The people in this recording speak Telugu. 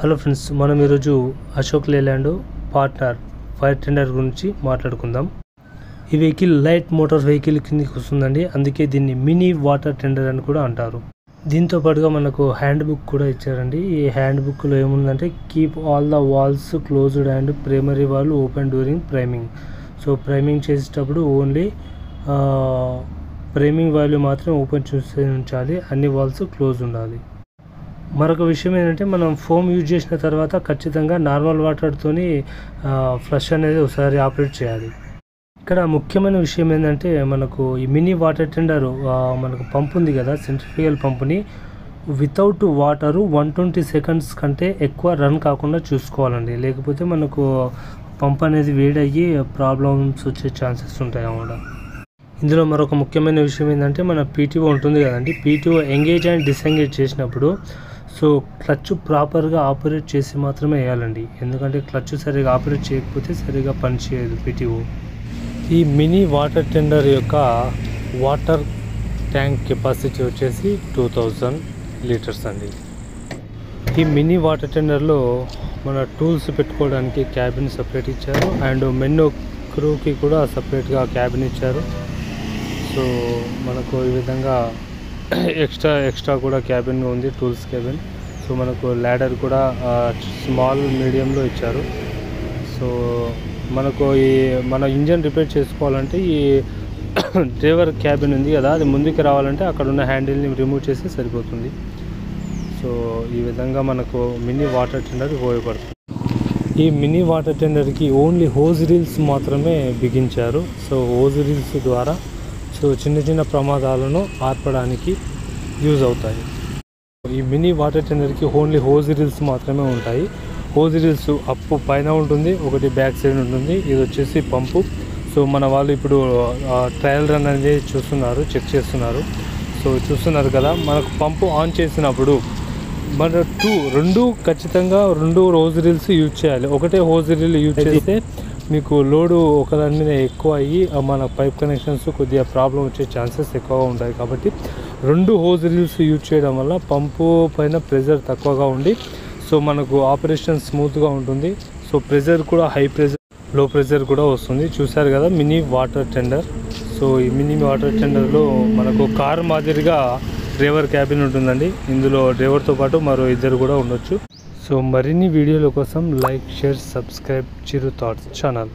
హలో ఫ్రెండ్స్, మనం ఈరోజు Ashok Leyland partner fire tender గురించి మాట్లాడుకుందాం. ఈ వెహికల్ లైట్ మోటార్ వెహికల్ కిందకి వస్తుందండి. అందుకే దీన్ని మినీ వాటర్ టెండర్ అని కూడా అంటారు. దీంతో పాటుగా మనకు హ్యాండ్ బుక్ కూడా ఇచ్చారండి. ఈ హ్యాండ్ బుక్లో ఏముందంటే keep all the valves closed and primary valve open during priming. So priming చేసేటప్పుడు ఓన్లీ ప్రైమింగ్ వాల్యూ మాత్రం ఓపెన్ చూసి ఉంచాలి, అన్ని వాల్స్ క్లోజ్ ఉండాలి. మరొక విషయం ఏంటంటే మనం ఫోమ్ యూజ్ చేసిన తర్వాత ఖచ్చితంగా నార్మల్ వాటర్తోని ఫ్లష్ అనేది ఒకసారి ఆపరేట్ చేయాలి. ఇక్కడ ముఖ్యమైన విషయం ఏంటంటే మనకు ఈ మినీ వాటర్ టెండర్ మనకు పంప్ ఉంది కదా, సెంట్రిఫ్యూగల్ పంపుని వితౌట్ వాటరు 120 సెకండ్స్ కంటే ఎక్కువ రన్ కాకుండా చూసుకోవాలండి. లేకపోతే మనకు పంప్ అనేది వేడయ్యి ప్రాబ్లమ్స్ వచ్చే ఛాన్సెస్ ఉంటాయి అన్నమాట. ఇందులో మరొక ముఖ్యమైన విషయం ఏంటంటే మన పీటీఓ ఉంటుంది కదండి, పీటీఓ ఎంగేజ్ అండ్ డిసెంగేజ్ చేసినప్పుడు సో క్లచ్ ప్రాపర్గా ఆపరేట్ చేసి మాత్రమే వేయాలండి. ఎందుకంటే క్లచ్ సరిగా ఆపరేట్ చేయకపోతే సరిగా పనిచేయదు పీటీఓ. ఈ మినీ వాటర్ టెండర్ యొక్క వాటర్ ట్యాంక్ కెపాసిటీ వచ్చేసి 2000 లీటర్స్ అండి. ఈ మినీ వాటర్ టెండర్లో మన టూల్స్ పెట్టుకోవడానికి క్యాబిన్ సపరేట్ ఇచ్చారు అండ్ మెన్ను క్రూకి కూడా సపరేట్గా క్యాబిన్ ఇచ్చారు. సో మనకు ఈ విధంగా ఎక్స్ట్రా కూడా క్యాబిన్ ఉంది, టూల్స్ క్యాబిన్. సో మనకు ల్యాడర్ కూడా స్మాల్ మీడియంలో ఇచ్చారు. సో మనకు ఈ మన ఇంజన్ రిపేర్ చేసుకోవాలంటే ఈ డ్రైవర్ క్యాబిన్ ఉంది కదా, అది ముందుకు రావాలంటే అక్కడ ఉన్న హ్యాండిల్ని రిమూవ్ చేసి సరిపోతుంది. సో ఈ విధంగా మనకు మినీ వాటర్ టెండర్ ఉపయోగపడుతుంది. ఈ మినీ వాటర్ టెండర్కి ఓన్లీ హోజ్ రీల్స్ మాత్రమే బిగించారు. సో హోజ్ రీల్స్ ద్వారా సో చిన్న ప్రమాదాలను ఆర్పడానికి యూజ్ అవుతాయి. ఈ మినీ వాటర్ టెండర్కి ఓన్లీ హోజ్ రీల్స్ మాత్రమే ఉంటాయి. హోజ్ రీల్స్ అప్పు పైన ఉంటుంది, ఒకటి బ్యాక్ సైడ్ ఉంటుంది. ఇది వచ్చేసి పంపు. సో మన వాళ్ళు ఇప్పుడు ట్రయల్ రన్ అనేది చెక్ చేస్తున్నారు. సో చూస్తున్నారు కదా, మనకు పంపు ఆన్ చేసినప్పుడు మన ఖచ్చితంగా రెండు హోజ్ రీల్స్ యూజ్ చేయాలి. ఒకటే హోజ్ రీల్ యూజ్ చేస్తే మీకు లోడు ఒకదాని మీద ఎక్కువ అయ్యి మన పైప్ కనెక్షన్స్ కొద్దిగా ప్రాబ్లం వచ్చే ఛాన్సెస్ ఎక్కువగా ఉంటాయి. కాబట్టి రెండు హోజ్ రీల్స్ యూజ్ చేయడం వల్ల పంపు పైన ప్రెజర్ తక్కువగా ఉండి సో మనకు ఆపరేషన్ స్మూత్గా ఉంటుంది. సో ప్రెజర్ కూడా హై ప్రెజర్, లో ప్రెజర్ కూడా వస్తుంది. చూసారు కదా మినీ వాటర్ టెండర్. సో ఈ మినీ వాటర్ టెండర్లో మనకు కార్ మాదిరిగా డ్రైవర్ క్యాబిన్ ఉంటుందండి. ఇందులో డ్రైవర్తో పాటు మరో ఇద్దరు కూడా ఉండొచ్చు. సో మరిన్ని వీడియోల కోసం లైక్, షేర్, సబ్స్క్రైబ్ చిరు థాట్స్ ఛానల్.